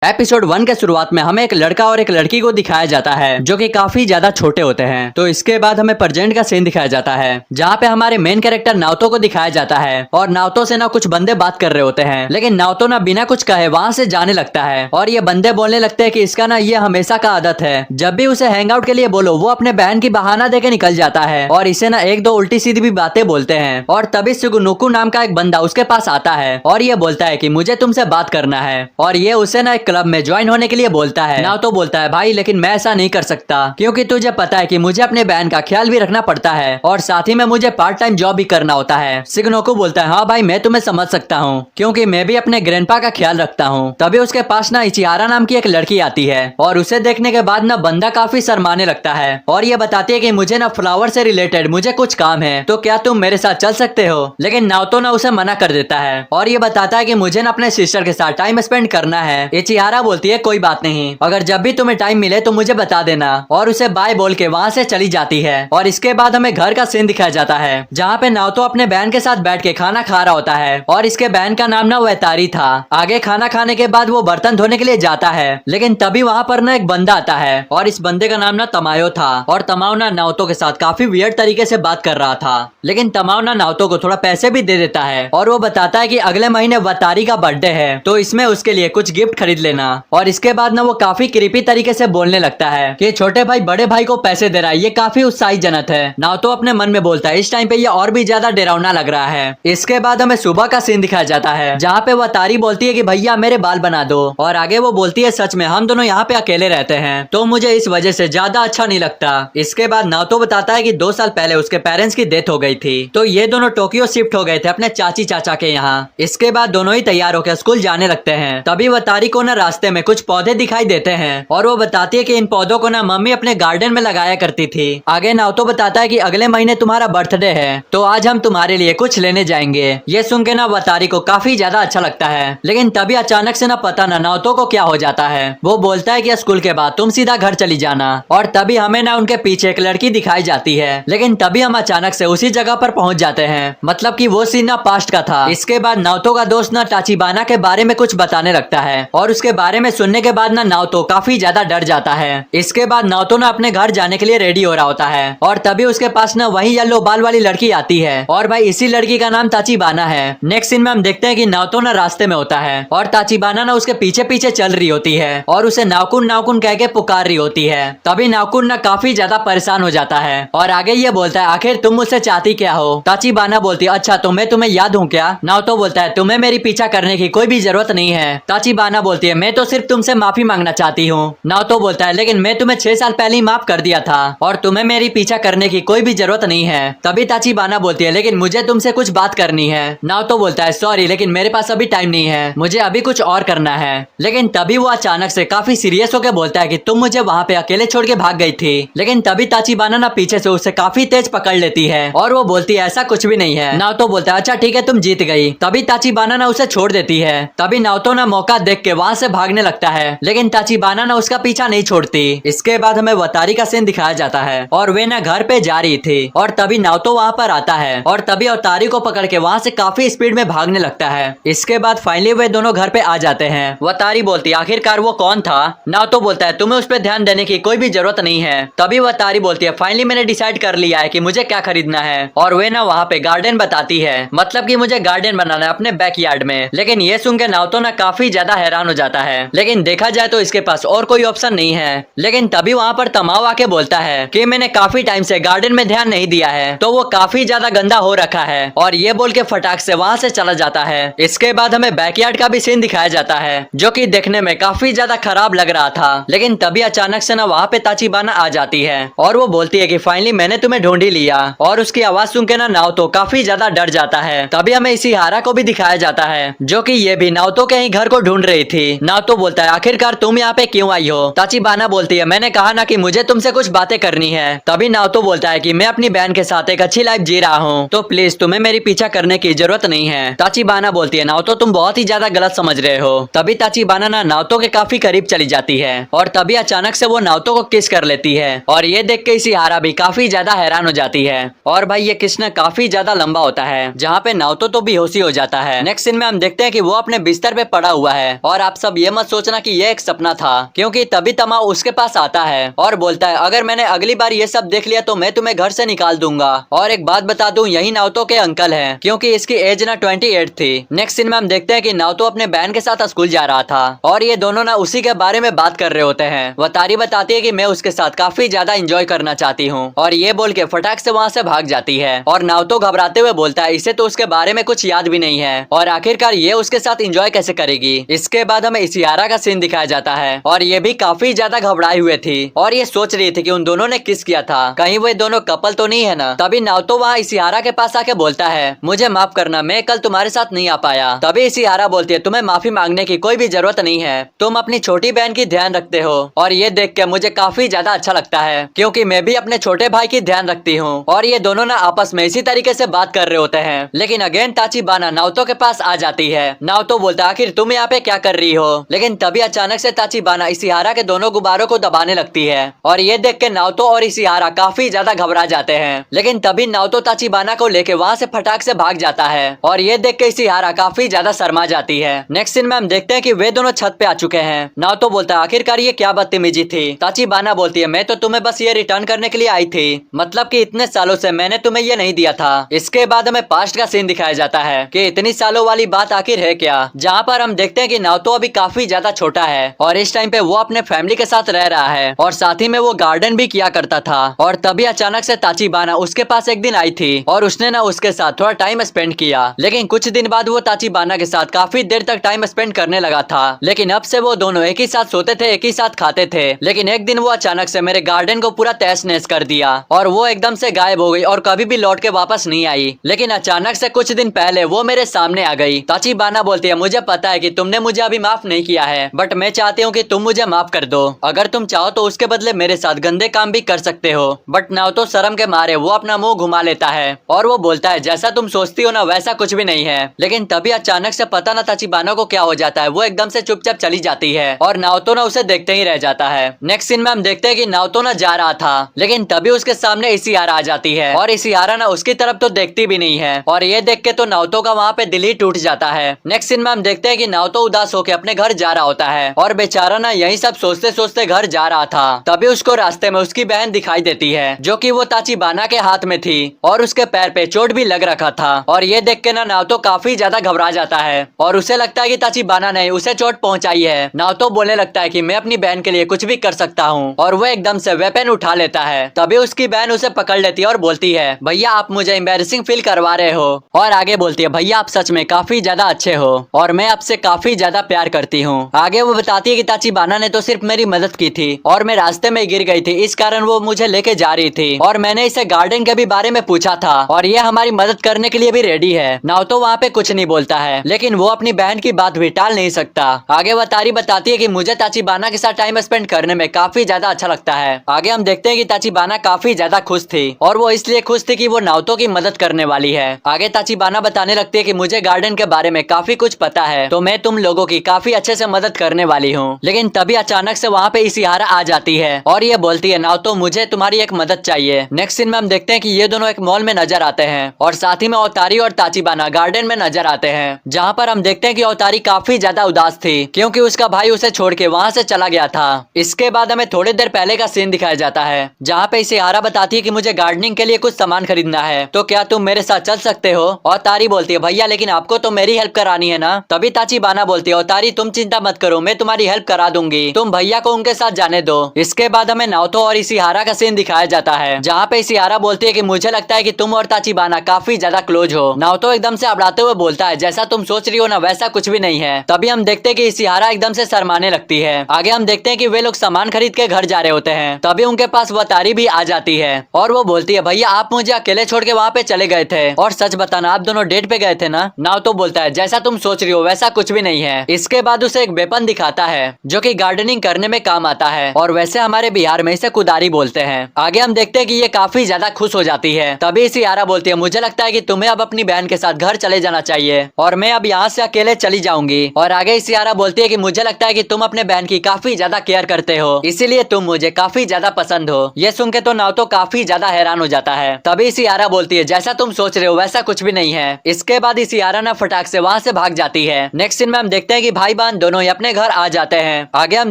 Episode 1 के शुरुआत में हमें एक लड़का और एक लड़की को दिखाया जाता है जो कि काफी ज्यादा छोटे होते हैं। तो इसके बाद हमें प्रेजेंट का सीन दिखाया जाता है जहाँ पे हमारे मेन कैरेक्टर नाओतो को दिखाया जाता है और नाओतो से ना कुछ बंदे बात कर रहे होते हैं, लेकिन नाओतो ना बिना कुछ कहे वहाँ से जाने लगता है और ये बंदे बोलने लगते हैं कि इसका ना ये हमेशा का आदत है, जब भी उसे हैंग आउट के लिए बोलो वो अपने बहन की बहाना देके निकल जाता है और इसे ना एक दो उल्टी सीधी भी बातें बोलते हैं। और तभी सुगुनुकु नाम का एक बंदा उसके पास आता है और ये बोलता है कि मुझे तुमसे बात करना है और ये उसे ना एक क्लब में ज्वाइन होने के लिए बोलता है। नाओतो बोलता है भाई लेकिन मैं ऐसा नहीं कर सकता क्योंकि तुझे पता है कि मुझे अपने बहन का ख्याल भी रखना पड़ता है और साथ ही में मुझे पार्ट टाइम जॉब भी करना होता है। शिगुनुकु बोलता है हाँ भाई मैं तुम्हें समझ सकता हूँ क्योंकि मैं भी अपने ग्रैंडपा का ख्याल रखता हूँ। तभी उसके पास ना इचिहारा नाम की एक लड़की आती है और उसे देखने के बाद ना बंदा काफी शर्माने लगता है और ये बताती है कि मुझे ना फ्लावर से रिलेटेड मुझे कुछ काम है तो क्या तुम मेरे साथ चल सकते हो, लेकिन नाओतो ना उसे मना कर देता है और ये बताता है कि मुझे ना अपने सिस्टर के साथ टाइम स्पेंड करना है। इचिहारा बोलती है कोई बात नहीं, अगर जब भी तुम्हें टाइम मिले तो मुझे बता देना और उसे बाय बोल के वहाँ से चली जाती है। और इसके बाद हमें घर का सीन दिखाया जाता है जहाँ पे नाओतो अपने बहन के साथ बैठ के खाना खा रहा होता है और इसके बहन का नाम ना वेतारी था। आगे खाना खाने के बाद वो बर्तन धोने के लिए जाता है, लेकिन तभी वहाँ पर ना एक बंदा आता है और इस बंदे का नाम ना तमायो था और तमाओ ना नाओतो के साथ काफी वियर्ड तरीके से बात कर रहा था, लेकिन तमाओ ना नाओतो को थोड़ा पैसे भी दे देता है और वो बताता है कि अगले महीने वेतारी का बर्थडे है तो इसमें उसके लिए कुछ गिफ्ट खरीद लेना। और इसके बाद ना वो काफी क्रीपी तरीके से बोलने लगता है कि छोटे भाई बड़े भाई को पैसे दे रहा है, ये काफी उत्साहीजनक है। नाओतो अपने मन में बोलता है इस टाइम पे ये और भी ज्यादा डरावना लग रहा है। इसके बाद हमें सुबह का सीन दिखाया जाता है जहाँ पे वेतारी बोलती है कि भैया मेरे बाल बना दो और आगे वो बोलती है सच में हम दोनों यहाँ पे अकेले रहते हैं तो मुझे इस वजह से ज्यादा अच्छा नहीं लगता। इसके बाद नाओतो बताता है कि 2 साल पहले उसके पेरेंट्स की डेथ हो गई थी तो ये दोनों टोक्यो शिफ्ट हो गए थे अपने चाची चाचा के यहाँ। इसके बाद दोनों ही तैयार होकर स्कूल जाने लगते हैं। तभी वेतारी को ना रास्ते में कुछ पौधे दिखाई देते हैं और वो बताती है कि इन पौधों को ना मम्मी अपने गार्डन में लगाया करती थी। आगे नाओतो बताता है कि अगले महीने तुम्हारा बर्थडे है तो आज हम तुम्हारे लिए कुछ लेने जाएंगे। ये सुन के ना वेतारी को काफी ज्यादा अच्छा लगता है, लेकिन तभी अचानक से ना पता ना नाओतो को क्या हो जाता है। वो बोलता है कि स्कूल के बाद तुम सीधा घर चली जाना और तभी हमें ना उनके पीछे एक लड़की दिखाई जाती है, लेकिन तभी हम अचानक से उसी जगह पर पहुंच जाते हैं, मतलब कि वो सीन ना पास्ट का था। इसके बाद नाओतो का दोस्त ना टाचिबाना के बारे में कुछ बताने लगता है और उसके बारे में सुनने के बाद ना नाओतो काफी ज्यादा डर जाता है। इसके बाद नाओतो ना अपने घर जाने के लिए रेडी हो रहा होता है और तभी उसके पास ना वही येलो बाल वाली लड़की आती है और भाई इसी लड़की का नाम टाचिबाना है। नेक्स्ट सीन में हम देखते हैं कि नाओतो ना रास्ते में होता है और टाचिबाना ना उसके पीछे पीछे चल रही होती है और उसे नाओकुन नाओकुन कह के पुकार रही होती है। तभी नाओकुन ना काफी ज्यादा परेशान हो जाता है और आगे ये बोलता है आखिर तुम मुझसे चाहती क्या हो। टाचिबाना बोलती है अच्छा तो मैं तुम्हें याद हूँ क्या। नाओतो बोलता है तुम्हें मेरी पीछा करने की कोई भी जरूरत नहीं है। टाचिबाना बोलती है मैं तो सिर्फ तुमसे माफी मांगना चाहती हूँ। नाओतो बोलता है लेकिन मैं तुम्हें 6 साल पहले ही माफ कर दिया था और तुम्हें मेरी पीछा करने की कोई भी जरूरत नहीं है। तभी टाचिबाना बोलती है लेकिन मुझे तुमसे कुछ बात करनी है। नाओतो बोलता है सॉरी लेकिन मेरे पास अभी टाइम नहीं है, मुझे अभी कुछ और करना है। लेकिन तभी वो अचानक से काफी सीरियस होकर बोलता है कि तुम मुझे वहाँ पे अकेले छोड़ के भाग गई थी। लेकिन तभी टाचिबाना ना पीछे से उसे काफी तेज पकड़ लेती है और वो बोलती है ऐसा कुछ भी नहीं है। नाओतो बोलता है अच्छा ठीक है तुम जीत गई। तभी टाचिबाना ना उसे छोड़ देती है। तभी नाओतो ना मौका देख के वहाँ से भागने लगता है, लेकिन टाचिबाना ना उसका पीछा नहीं छोड़ती। इसके बाद हमें वेतारी का सीन दिखाया जाता है और वे ना घर पे जा रही थी और तभी नाओतो वहाँ पर आता है और तभी वेतारी को पकड़ के वहाँ से काफी स्पीड में भागने लगता है। इसके बाद फाइनली वे दोनों घर पे आ जाते हैं। वेतारी बोलती है आखिरकार वो कौन था। नाओतो बोलता है तुम्हें उस पर ध्यान देने की कोई भी जरूरत नहीं है। तभी वेतारी बोलती है फाइनली मैंने डिसाइड कर लिया है कि मुझे क्या खरीदना है और वे ना वहाँ पे गार्डन बताती है, मतलब कि मुझे गार्डन बनाना है अपने बैकयार्ड में। लेकिन ये सुन के नाओतो ना काफी ज्यादा हैरान हो जाता है, लेकिन देखा जाए तो इसके पास और कोई ऑप्शन नहीं है। लेकिन तभी वहाँ पर तमाओ आके बोलता है कि मैंने काफी टाइम से गार्डन में ध्यान नहीं दिया है तो वो काफी ज्यादा गंदा हो रखा है और ये बोल के फटाक से वहाँ से चला जाता है। इसके बाद हमें बैकयार्ड का भी सीन दिखाया जाता है जो कि देखने में काफी ज्यादा खराब लग रहा था, लेकिन तभी अचानक से ना वहाँ पे टाचिबाना आ जाती है और वो बोलती है कि फाइनली मैंने तुम्हें ढूंढ ही लिया और उसकी आवाज सुन के ना नाओतो काफी ज्यादा डर जाता है। तभी हमें इशिहारा को भी दिखाया जाता है जो कि ये भी नाओतो के ही घर को ढूंढ रही थी। नाओतो बोलता है आखिरकार तुम यहाँ पे क्यों आई हो। टाचिबाना बोलती है मैंने कहा ना कि मुझे तुमसे कुछ बातें करनी है। तभी नाओतो बोलता है कि मैं अपनी बहन के साथ एक अच्छी लाइफ जी रहा हूँ तो प्लीज तुम्हें मेरी पीछा करने की जरूरत नहीं है। टाचिबाना बोलती है नाओतो तुम बहुत ही ज्यादा गलत समझ रहे हो। तभी टाचिबाना ना नाओतो के काफी करीब चली जाती है और तभी अचानक से वो नाओतो को किस कर लेती है और ये देख के इशिहारा भी काफी ज्यादा हैरान हो जाती है और भाई ये किस ना काफी ज्यादा लंबा होता है जहाँ पे नाओतो तो बेहोशी हो जाता है। नेक्स्ट सीन में हम देखते हैं कि वो अपने बिस्तर पे पड़ा हुआ है और आप सब मतलब ये मत सोचना कि ये एक सपना था, क्योंकि तभी तमाओ उसके पास आता है और बोलता है अगर मैंने अगली बार ये सब देख लिया तो मैं तुम्हें घर से निकाल दूंगा। और एक बात बता दूं, यही नाओतो के अंकल हैं, क्योंकि इसकी एज ना 28 थी। नेक्स्ट सीन में हम देखते हैं कि नाओतो अपने बहन के साथ स्कूल जा रहा था और ये दोनों ना उसी के बारे में बात कर रहे होते हैं। वतारी बताती है कि मैं उसके साथ काफी ज्यादा एंजॉय करना चाहती हूँ और ये बोल के फटाक से वहाँ से भाग जाती है। और नाओतो घबराते हुए बोलता है इसे तो उसके बारे में कुछ याद भी नहीं है और आखिरकार ये उसके साथ एंजॉय कैसे करेगी। इसके बाद हमें इशिहारा का सीन दिखाया जाता है और ये भी काफी ज्यादा घबराए हुए थी और ये सोच रही थी कि उन दोनों ने किस किया था, कहीं वो दोनों कपल तो नहीं है ना। तभी नाओतो वहाँ इशिहारा के पास आके बोलता है मुझे माफ करना, मैं कल तुम्हारे साथ नहीं आ पाया। तभी इशिहारा बोलती है तुम्हें माफी मांगने की कोई भी जरूरत नहीं है, तुम अपनी छोटी बहन की ध्यान रखते हो। और ये देख के मुझे काफी ज्यादा अच्छा लगता है, क्योंकि मैं भी अपने छोटे भाई की ध्यान रखती हूँ। और ये दोनों ना आपस में इसी तरीके से बात कर रहे होते हैं, लेकिन अगेन ताचिबाना नाओतो के पास आ जाती है। नाओतो बोलता है आखिर तुम यहाँ पे क्या कर रही हो, लेकिन तभी अचानक से ताचिबाना इशिहारा के दोनों गुब्बारों को दबाने लगती है और ये देख के नाओतो और इशिहारा काफी ज्यादा घबरा जाते हैं। लेकिन तभी नाओतो ताचिबाना को लेके वहाँ से फटाक से भाग जाता है और ये देख के इशिहारा काफी ज्यादा शर्मा जाती है। नेक्स्ट सीन में हम देखते हैं कि वे दोनों छत पे आ चुके हैं। नाओतो बोलता है आखिरकार ये क्या बदतमीजी थी। ताचिबाना बोलती है मैं तो तुम्हें बस ये रिटर्न करने के लिए आई थी, मतलब कि इतने सालों से मैंने तुम्हें ये नहीं दिया था। इसके बाद हमें पास्ट का सीन दिखाया जाता है कि इतनी सालों वाली बात आखिर है क्या, जहाँ पर हम देखते हैं कि नाओतो अभी काफी ज्यादा छोटा है और इस टाइम पे वो अपने फैमिली के साथ रह रहा है और साथ ही में वो गार्डन भी किया करता था। और तभी अचानक से ताचिबाना उसके पास एक दिन आई थी और उसने ना उसके साथ थोड़ा टाइम स्पेंड किया। लेकिन कुछ दिन बाद वो ताचिबाना के साथ काफी देर तक टाइम स्पेंड करने लगा था। लेकिन अब से वो दोनों एक ही साथ सोते थे, एक ही साथ खाते थे। लेकिन एक दिन वो अचानक से मेरे गार्डन को पूरा तहस नहस कर दिया और वो एकदम से गायब हो गई और कभी भी लौट के वापस नहीं आई। लेकिन अचानक से कुछ दिन पहले वो मेरे सामने आ गई। ताचिबाना बोलती है मुझे पता है कि तुमने मुझे अभी माफ नहीं किया है, बट मैं चाहती हूँ कि तुम मुझे माफ कर दो। अगर तुम चाहो तो उसके बदले मेरे साथ गंदे काम भी कर सकते हो। बट नाओतो शर्म के मारे वो अपना मुंह घुमा लेता है और वो बोलता है जैसा तुम सोचती हो ना वैसा कुछ भी नहीं है। लेकिन तभी अचानक से पता ना ताचिबाना को क्या हो जाता है, वो एकदम से चुपचाप चली जाती है और नाओतो ना उसे देखते ही रह जाता है। नेक्स्ट सीन में हम देखते हैं कि नाओतो ना जा रहा था, लेकिन तभी उसके सामने इशिहारा आ जाती है और इशिहारा ना उसकी तरफ तो देखती भी नहीं है और ये देख के तो नाओतो का वहाँ पे दिल ही टूट जाता है। नेक्स्ट सीन में हम देखते हैं कि नाओतो उदास होकर अपने घर जा रहा होता है और बेचारा ना यही सब सोचते सोचते घर जा रहा था। तभी उसको रास्ते में उसकी बहन दिखाई देती है जो कि वो ताचिबाना के हाथ में थी और उसके पैर पे चोट भी लग रखा था। और ये देख के ना नाओतो काफी ज्यादा घबरा जाता है और उसे लगता है कि ताचिबाना ने उसे चोट पहुंचाई है। नाओतो बोलने लगता है कि मैं अपनी बहन के लिए कुछ भी कर सकता हूँ और वो एकदम से वेपन उठा लेता है। तभी उसकी बहन उसे पकड़ लेती है और बोलती है भैया आप मुझे एम्बैरेसिंग फील करवा रहे हो। और आगे बोलती है भैया आप सच में काफी ज्यादा अच्छे हो और मैं आपसे काफी ज्यादा प्यार करती हूँ। आगे वो बताती है कि ताचिबाना ने तो सिर्फ मेरी मदद की थी और मैं रास्ते में गिर गई थी, इस कारण वो मुझे लेके जा रही थी और मैंने इसे गार्डन के भी बारे में पूछा था और ये हमारी मदद करने के लिए भी रेडी है। नाओतो वहाँ पे कुछ नहीं बोलता है, लेकिन वो अपनी बहन की बात भी टाल नहीं सकता। आगे वतारी बताती है कि मुझे ताचिबाना के साथ टाइम स्पेंड करने में काफी ज्यादा अच्छा लगता है। आगे हम देखते हैं कि ताचिबाना काफी ज्यादा खुश थी और वो इसलिए खुश थी कि वो नाओतो की मदद करने वाली है। आगे ताचिबाना बताने लगती है कि मुझे गार्डन के बारे में काफी कुछ पता है, तो मैं तुम लोगों की काफी अच्छे से मदद करने वाली हूँ। लेकिन तभी अचानक से वहाँ पे इशिहारा आ जाती है और ये बोलती है नाओतो मुझे तुम्हारी एक मदद चाहिए। नेक्स्ट सीन में हम देखते हैं कि ये दोनों एक मॉल में नजर आते हैं और साथ ही में ओतारी और ताचिबाना गार्डन में नजर आते हैं, जहाँ पर हम देखते हैं कि ओतारी काफी ज्यादा उदास थी क्योंकि उसका भाई उसे छोड़ के वहाँ से चला गया था। इसके बाद हमें थोड़ी देर पहले का सीन दिखाया जाता है जहाँ पे इशिहारा बताती है कि मुझे गार्डनिंग के लिए कुछ सामान खरीदना है, तो क्या तुम मेरे साथ चल सकते हो। और तारी बोलती है भैया लेकिन आपको तो मेरी हेल्प करानी है ना। तभी ताचिबाना बोलती है ओतारी तुम चिंता मत करो, मैं तुम्हारी हेल्प करा दूंगी, तुम भैया को उनके साथ जाने दो। इसके बाद हमें नाओतो और इशिहारा का सीन दिखाया जाता है जहाँ पे इशिहारा बोलती है कि मुझे लगता है कि तुम और ताचिबाना काफी ज्यादा क्लोज हो। नाओतो एकदम से अबड़ाते हुए बोलता है जैसा तुम सोच रही हो ना वैसा कुछ भी नहीं है। तभी हम देखते हैं कि इशिहारा एकदम से शर्माने लगती है। आगे हम देखते हैं कि वे लोग सामान खरीद के घर जा रहे होते हैं। तभी उनके पास वतारी भी आ जाती है और वो बोलती है भैया आप मुझे अकेले छोड़ के वहाँ पे चले गए थे और सच बताना आप दोनों डेट पे गए थे ना। नाओतो बोलता है जैसा तुम सोच रही हो वैसा कुछ भी नहीं है। इसके बाद उसे एक वेपन दिखाता है जो कि गार्डनिंग करने में काम आता है और वैसे हमारे बिहार में इसे कुदारी बोलते हैं। आगे हम देखते हैं कि ये काफी ज्यादा खुश हो जाती है। तभी इशिहारा बोलती है मुझे लगता है कि तुम्हें अब अपनी बहन के साथ घर चले जाना चाहिए और मैं अब यहाँ से अकेले चली जाऊंगी। और आगे इशिहारा बोलती है कि मुझे लगता है कि तुम अपने बहन की काफी ज्यादा केयर करते हो, इसीलिए तुम मुझे काफी ज्यादा पसंद हो। ये सुन के तो नाओतो काफी ज्यादा हैरान हो जाता है। तभी इशिहारा बोलती है जैसा तुम सोच रहे हो वैसा कुछ भी नहीं है। इसके बाद इशिहारा ना फटाक से वहाँ से भाग जाती है। नेक्स्ट सीन में हम देखते हैं कि भाई ताचिबान दोनों ही अपने घर आ जाते हैं। आगे हम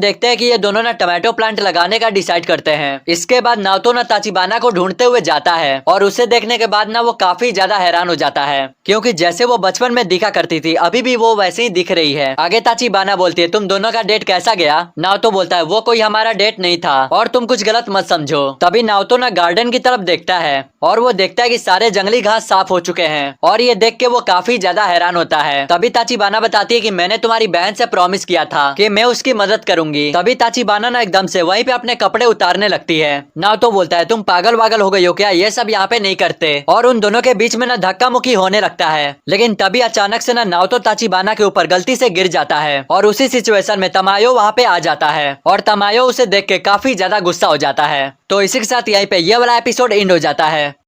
देखते हैं कि ये दोनों ना टमाटो प्लांट लगाने का डिसाइड करते हैं। इसके बाद नाओतो ना ताचिबाना को ढूंढते हुए जाता है और उसे देखने के बाद ना वो काफी ज्यादा हैरान हो जाता है, क्योंकि जैसे वो बचपन में दिखा करती थी अभी भी वो वैसे ही दिख रही है। आगे ताचिबाना बोलती है, तुम दोनों का डेट कैसा गया? नाओतो बोलता है, वो कोई हमारा डेट नहीं था और तुम कुछ गलत मत समझो। तभी नाओतो ना गार्डन की तरफ देखता है और वो देखता है कि सारे जंगली घास साफ हो चुके हैं और ये देख के वो काफी ज्यादा हैरान होता है। तभी ताचिबाना बताती है कि मैंने तुम्हारी बहन से प्रॉमिस किया था कि मैं उसकी मदद करूंगी। तभी ताचिबाना ना एकदम से वहीं पे अपने कपड़े उतारने लगती है। नाओतो बोलता है, तुम पागल वागल हो गई हो क्या? ये सब यहाँ पे नहीं करते। और उन दोनों के बीच में ना धक्का मुक्की होने लगता है। लेकिन तभी अचानक से ना नाओतो ताचिबाना के ऊपर गलती से गिर जाता है और उसी सिचुएशन में तमायो वहाँ पे आ जाता है और तमायो उसे देख के काफी ज्यादा गुस्सा हो जाता है। तो इसी के साथ यहीं पे ये वाला एपिसोड एंड हो जाता है।